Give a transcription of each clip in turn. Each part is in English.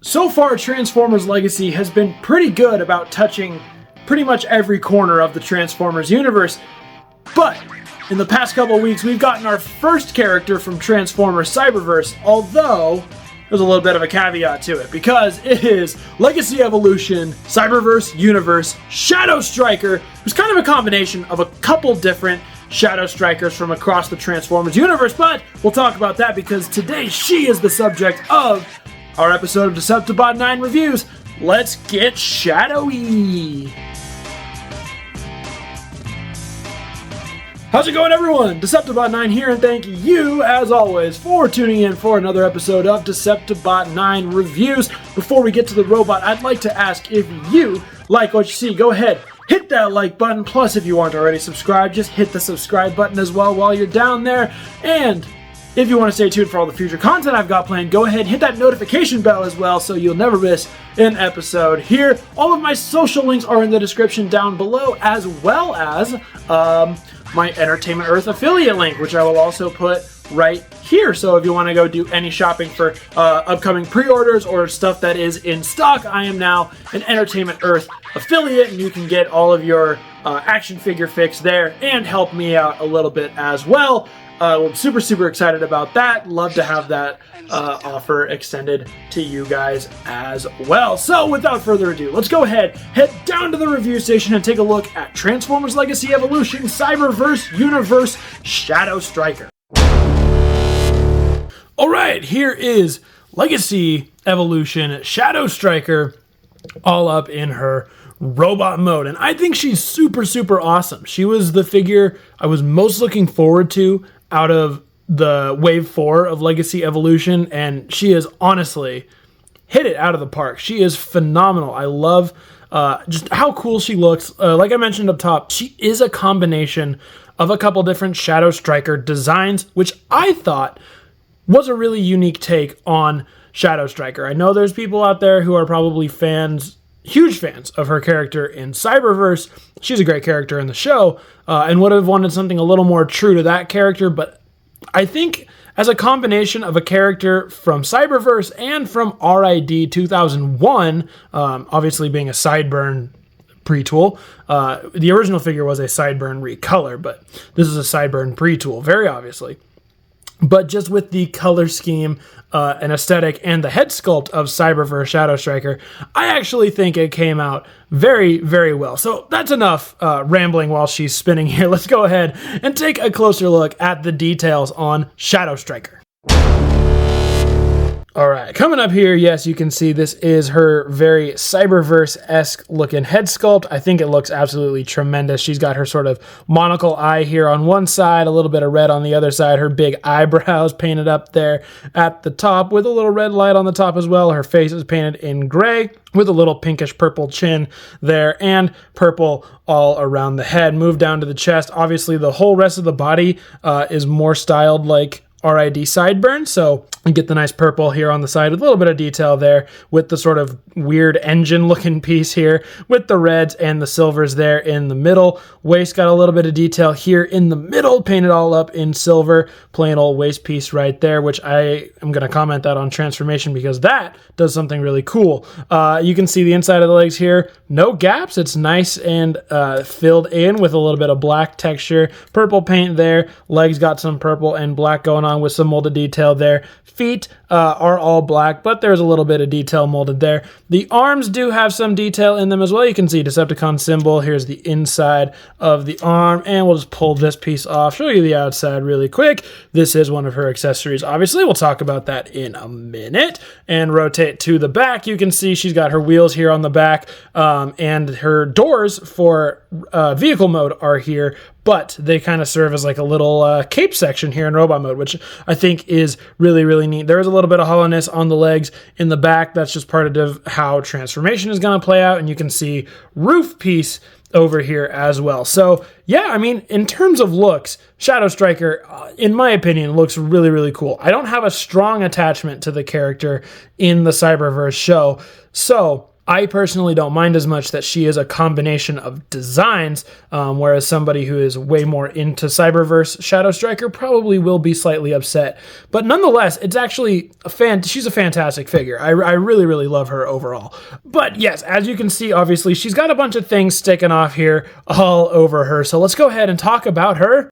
So far, Transformers Legacy has been pretty good about touching pretty much every corner of the Transformers universe, but in the past couple of weeks, we've gotten our first character from Transformers Cyberverse, although there's a little bit of a caveat to it, because it is Legacy Evolution Cyberverse Universe Shadow Striker, who's kind of a combination of a couple different Shadow Strikers from across the Transformers universe, but we'll talk about that because today she is the subject of our episode of Deceptibot 9 Reviews. Let's get shadowy! How's it going, everyone? Deceptibot 9 here, and thank you, as always, for tuning in for another episode of Deceptibot 9 Reviews. Before we get to the robot, I'd like to ask if you like what you see. Go ahead, hit that like button. Plus, if you aren't already subscribed, just hit the subscribe button as well while you're down there. And if you want to stay tuned for all the future content I've got planned, go ahead, hit that notification bell as well so you'll never miss an episode here. All of my social links are in the description down below, as well as my Entertainment Earth affiliate link, which I will also put right here. So if you want to go do any shopping for upcoming pre-orders or stuff that is in stock, I am now an Entertainment Earth affiliate, and you can get all of your action figure fix there and help me out a little bit as well. I'm super excited about that. Love to have that offer extended to you guys as well. So without further ado, let's go ahead, head down to the review station and take a look at Transformers Legacy Evolution Cyberverse Universe Shadow Striker. Alright, here is Legacy Evolution Shadow Striker, all up in her robot mode, and I think she's super awesome. She was the figure I was most looking forward to out of the Wave 4 of Legacy Evolution, and she has honestly hit it out of the park. She is phenomenal. I love just how cool she looks. Like I mentioned up top, she is a combination of a couple different Shadow Striker designs, which I thought was a really unique take on Shadow Striker. I know there's people out there who are probably fans, huge fans of her character in Cyberverse. She's a great character in the show, and would have wanted something a little more true to that character, but I think as a combination of a character from Cyberverse and from RID 2001, obviously being a Sideburn pre-tool, the original figure was a Sideburn recolor, but this is a Sideburn pre-tool, very obviously. But just with the color scheme and aesthetic and the head sculpt of Cyberverse Shadow Striker, I actually think it came out very well. So that's enough rambling while she's spinning here. Let's go ahead and take a closer look at the details on Shadow Striker. Alright, coming up here, yes, you can see this is her very Cyberverse-esque looking head sculpt. I think it looks absolutely tremendous. She's got her sort of monocle eye here on one side, a little bit of red on the other side, her big eyebrows painted up there at the top with a little red light on the top as well. Her face is painted in gray with a little pinkish purple chin there and purple all around the head. Move down to the chest. Obviously, the whole rest of the body is more styled like RID Sideburn, so you get the nice purple here on the side with a little bit of detail there with the sort of weird engine looking piece here with the reds and the silvers there in the middle. Waist got a little bit of detail here in the middle, painted all up in silver, plain old waist piece right there, which I am going to comment that on transformation because that does something really cool. You can see the inside of the legs here, no gaps. It's nice and filled in with a little bit of black texture, purple paint there. Legs got some purple and black going on with some molded detail there. Feet are all black, but there's a little bit of detail molded there. The arms do have some detail in them as well. You can see Decepticon symbol. Here's the inside of the arm, and we'll just pull this piece off, show you the outside really quick. This is one of her accessories. Obviously, we'll talk about that in a minute. And rotate to the back. You can see she's got her wheels here on the back, and her doors for vehicle mode are here, but they kind of serve as like a little cape section here in robot mode, which I think is really neat. There is a little bit of hollowness on the legs in the back. That's just part of how transformation is going to play out, and you can see roof piece over here as well. So yeah, I mean, in terms of looks, Shadow Striker, in my opinion, looks really cool. I don't have a strong attachment to the character in the Cyberverse show, so I personally don't mind as much that she is a combination of designs, whereas somebody who is way more into Cyberverse Shadow Striker probably will be slightly upset. But nonetheless, it's actually she's a fantastic figure. I really, really love her overall. But yes, as you can see, obviously, she's got a bunch of things sticking off here all over her. So let's go ahead and talk about her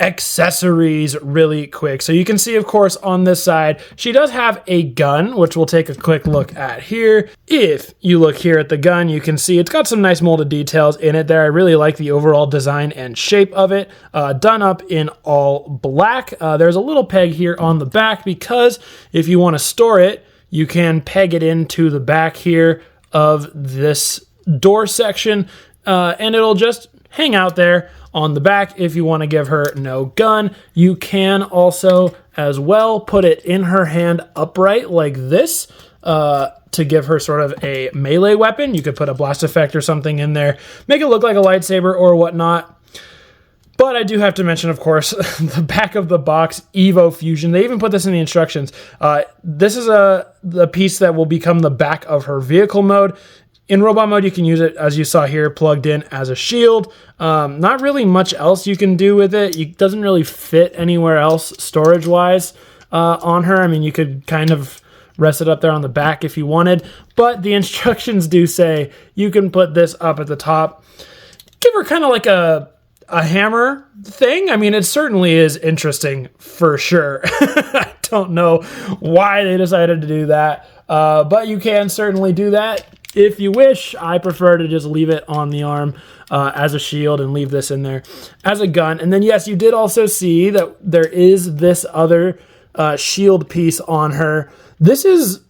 accessories really quick. So you can see, of course, on this side, she does have a gun, which we'll take a quick look at here. If you look here at the gun, you can see it's got some nice molded details in it there. I really like the overall design and shape of it, done up in all black. There's a little peg here on the back because if you want to store it, you can peg it into the back here of this door section, and it'll just hang out there on the back. If you want to give her no gun, you can also as well put it in her hand upright like this to give her sort of a melee weapon. You could put a blast effect or something in there, make it look like a lightsaber or whatnot. But I do have to mention, of course, the back of the box, Evo Fusion. They even put this in the instructions. This is the piece that will become the back of her vehicle mode. In robot mode, you can use it, as you saw here, plugged in as a shield. Not really much else you can do with it. It doesn't really fit anywhere else storage-wise on her. I mean, you could kind of rest it up there on the back if you wanted, but the instructions do say you can put this up at the top. Give her kind of like a hammer thing. I mean, it certainly is interesting for sure. I don't know why they decided to do that, but you can certainly do that if you wish. I prefer to just leave it on the arm as a shield and leave this in there as a gun. And then, yes, you did also see that there is this other shield piece on her. This is,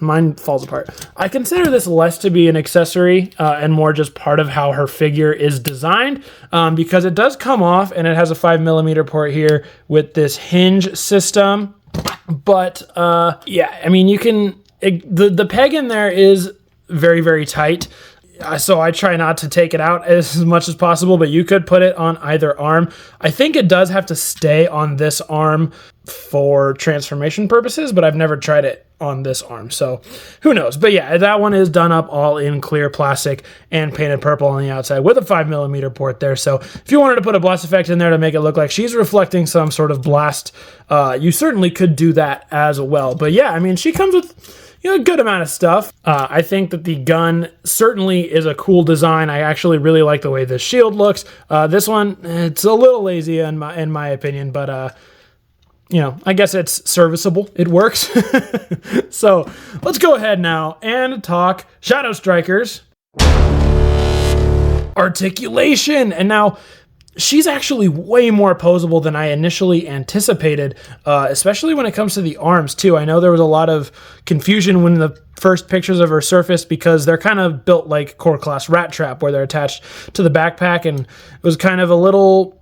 mine falls apart. I consider this less to be an accessory and more just part of how her figure is designed, because it does come off and it has a 5mm port here with this hinge system. But yeah, I mean, you can, the peg in there is very, very tight. So I try not to take it out as much as possible, but you could put it on either arm. I think it does have to stay on this arm for transformation purposes, but I've never tried it on this arm, so who knows. But yeah, that one is done up all in clear plastic and painted purple on the outside with a 5mm port there. So if you wanted to put a blast effect in there to make it look like she's reflecting some sort of blast, you certainly could do that as well. But yeah, I mean, she comes with a good amount of stuff. I think that the gun certainly is a cool design. I actually really like the way this shield looks. This one, it's a little lazy in my opinion, but I guess it's serviceable. It works. So let's go ahead now and talk Shadow Strikers Articulation. And now, she's actually way more posable than I initially anticipated, especially when it comes to the arms, too. I know there was a lot of confusion when the first pictures of her surfaced because they're kind of built like Core Class Rat Trap, where they're attached to the backpack, and it was kind of a little,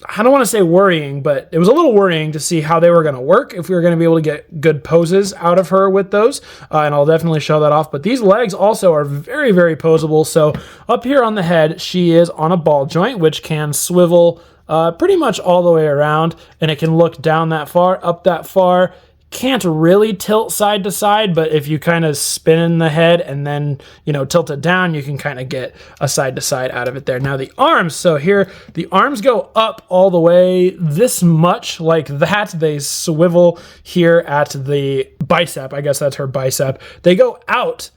I don't want to say worrying, but it was a little worrying to see how they were going to work, if we were going to be able to get good poses out of her with those, and I'll definitely show that off. But these legs also are very, very posable. So up here on the head, she is on a ball joint, which can swivel pretty much all the way around, and it can look down that far, up that far. Can't really tilt side to side, but if you kind of spin in the head and then, tilt it down, you can kind of get a side to side out of it there. Now the arms, so here, the arms go up all the way this much like that. They swivel here at the bicep. I guess that's her bicep. They go out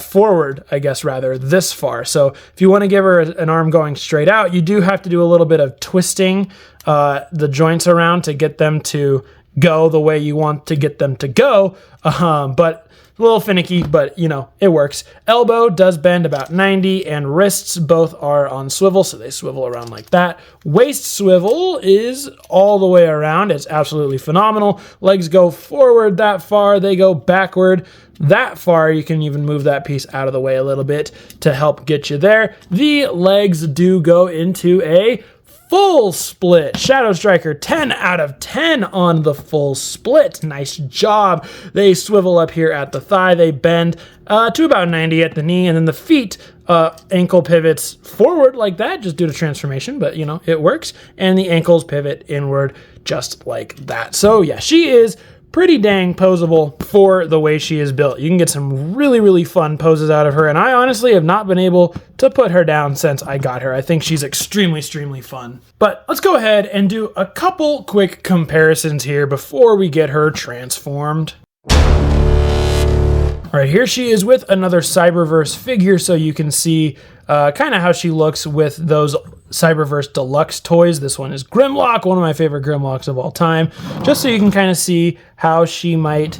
forward, I guess, rather, this far. So if you want to give her an arm going straight out, you do have to do a little bit of twisting the joints around to get them to go the way you want to get them to go, but a little finicky, but it works. Elbow does bend about 90, and wrists both are on swivel, so they swivel around like that. Waist swivel is all the way around. It's absolutely phenomenal. Legs go forward that far, they go backward that far. You can even move that piece out of the way a little bit to help get you there. The legs do go into a full split. Shadow Striker, 10 out of 10 on the full split. Nice job. They swivel up here at the thigh. They bend to about 90 at the knee, and then the feet ankle pivots forward like that, just due to transformation, but it works. And the ankles pivot inward just like that. So yeah, she is pretty dang posable for the way she is built. You can get some really, really fun poses out of her, and I honestly have not been able to put her down since I got her. I think she's extremely, extremely fun. But let's go ahead and do a couple quick comparisons here before we get her transformed. All right, here she is with another Cyberverse figure, so you can see kind of how she looks with those Cyberverse Deluxe toys. This one is Grimlock, one of my favorite Grimlocks of all time, just so you can kind of see how she might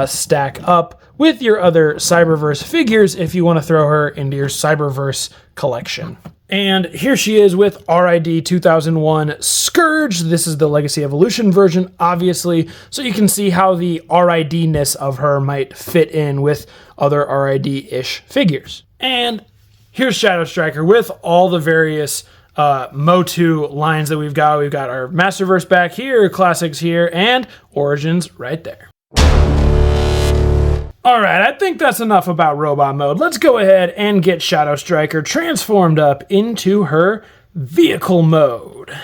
stack up with your other Cyberverse figures if you want to throw her into your Cyberverse collection. And here she is with RID 2001 Scourge. This is the Legacy Evolution version, obviously, so you can see how the RID-ness of her might fit in with other RID-ish figures. And here's Shadow Striker with all the various Motu lines that we've got. We've got our Masterverse back here, Classics here, and Origins right there. Alright, I think that's enough about robot mode. Let's go ahead and get Shadow Striker transformed up into her vehicle mode.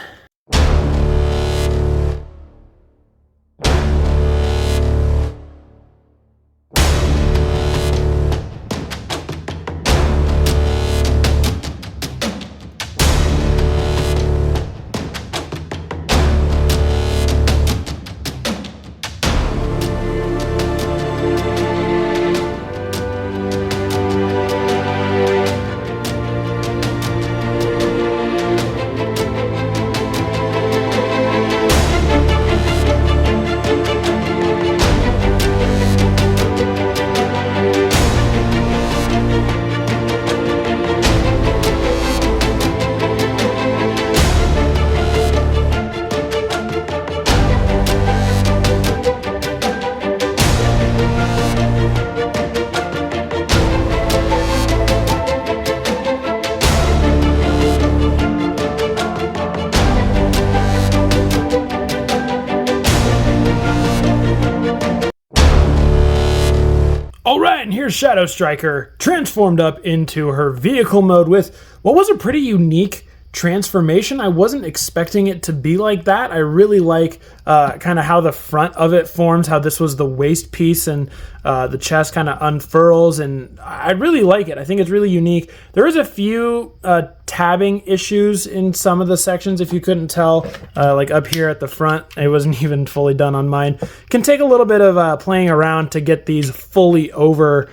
Alright, and here's Shadow Striker transformed up into her vehicle mode with what was a pretty unique transformation. I wasn't expecting it to be like that. I really like kind of how the front of it forms, how this was the waist piece and the chest kind of unfurls, and I really like it. I think it's really unique. There is a few tabbing issues in some of the sections, if you couldn't tell, like up here at the front. It wasn't even fully done on mine. Can take a little bit of playing around to get these fully over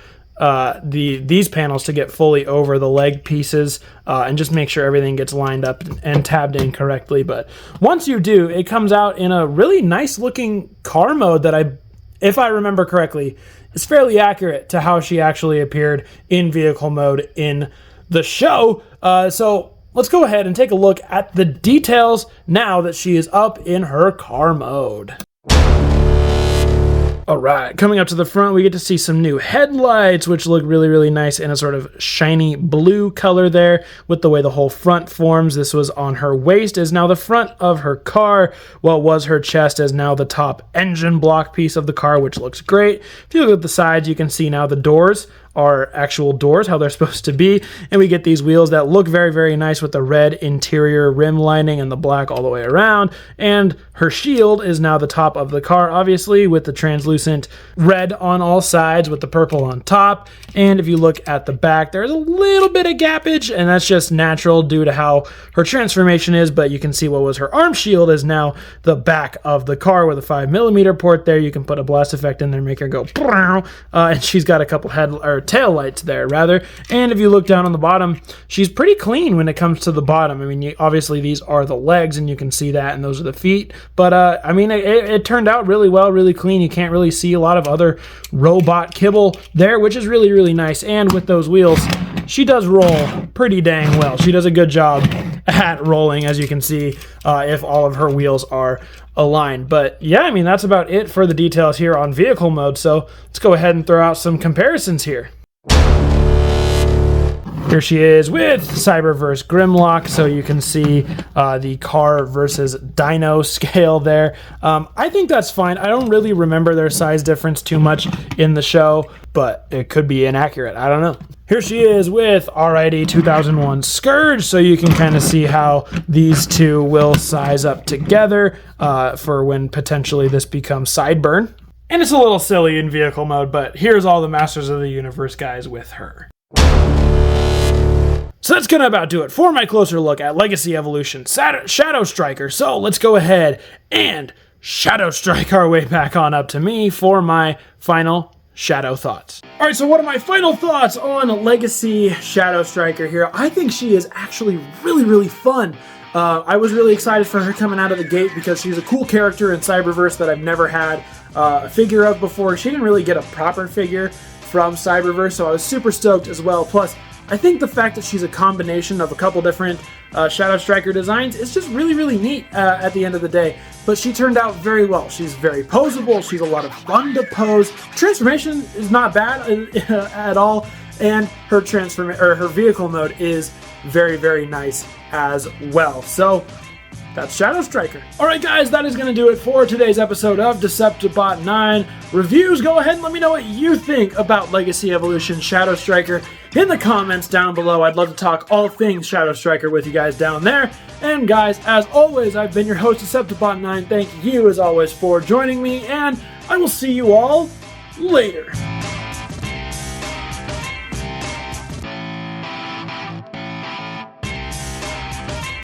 these panels to get fully over the leg pieces and just make sure everything gets lined up and tabbed in correctly. But once you do, it comes out in a really nice looking car mode that if I remember correctly, is fairly accurate to how she actually appeared in vehicle mode in the show. So let's go ahead and take a look at the details now that she is up in her car mode. All right, coming up to the front, we get to see some new headlights, which look really, really nice in a sort of shiny blue color there with the way the whole front forms. This was on her waist, is now the front of her car. What was her chest is now the top engine block piece of the car, which looks great. If you look at the sides, you can see now the doors are actual doors, how they're supposed to be, and we get these wheels that look very, very nice with the red interior rim lining and the black all the way around. And her shield is now the top of the car, obviously, with the translucent red on all sides with the purple on top. And if you look at the back, there's a little bit of gappage, and that's just natural due to how her transformation is, but you can see what was her arm shield is now the back of the car with a 5mm port there. You can put a blast effect in there and make her go and she's got a couple tail lights there rather. And if you look down on the bottom, she's pretty clean when it comes to the bottom. I mean, obviously these are the legs and you can see that, and those are the feet, but I mean, it turned out really well, really clean. You can't really see a lot of other robot kibble there, which is really, really nice. And with those wheels, she does roll pretty dang well. She does a good job at rolling, as you can see, if all of her wheels are aligned. But yeah, I mean, that's about it for the details here on vehicle mode. So let's go ahead and throw out some comparisons here. Here she is with Cyberverse Grimlock, so you can see the car versus dino scale there. I think that's fine. I don't really remember their size difference too much in the show, but it could be inaccurate. I don't know. Here she is with RID 2001 Scourge, so you can kind of see how these two will size up together for when potentially this becomes Sideburn. And it's a little silly in vehicle mode, but here's all the Masters of the Universe guys with her. So that's going to about do it for my closer look at Legacy Evolution Shadow Striker. So let's go ahead and Shadow Strike our way back on up to me for my final Shadow thoughts. All right, so what are my final thoughts on Legacy Shadow Striker here? I think she is actually really fun. I was really excited for her coming out of the gate because she's a cool character in Cyberverse that I've never had a figure of before. She didn't really get a proper figure from Cyberverse, so I was super stoked as well. Plus, I think the fact that she's a combination of a couple different Shadow Striker designs is just really neat at the end of the day. But she turned out very well. She's very poseable. She's a lot of fun to pose. Transformation is not bad at all, and her her vehicle mode is very nice as well. So that's Shadow Striker. Alright guys, that is going to do it for today's episode of Deceptibot 9 Reviews. Go ahead and let me know what you think about Legacy Evolution Shadow Striker in the comments down below. I'd love to talk all things Shadow Striker with you guys down there. And guys, as always, I've been your host, Deceptibot 9. Thank you as always for joining me, and I will see you all later.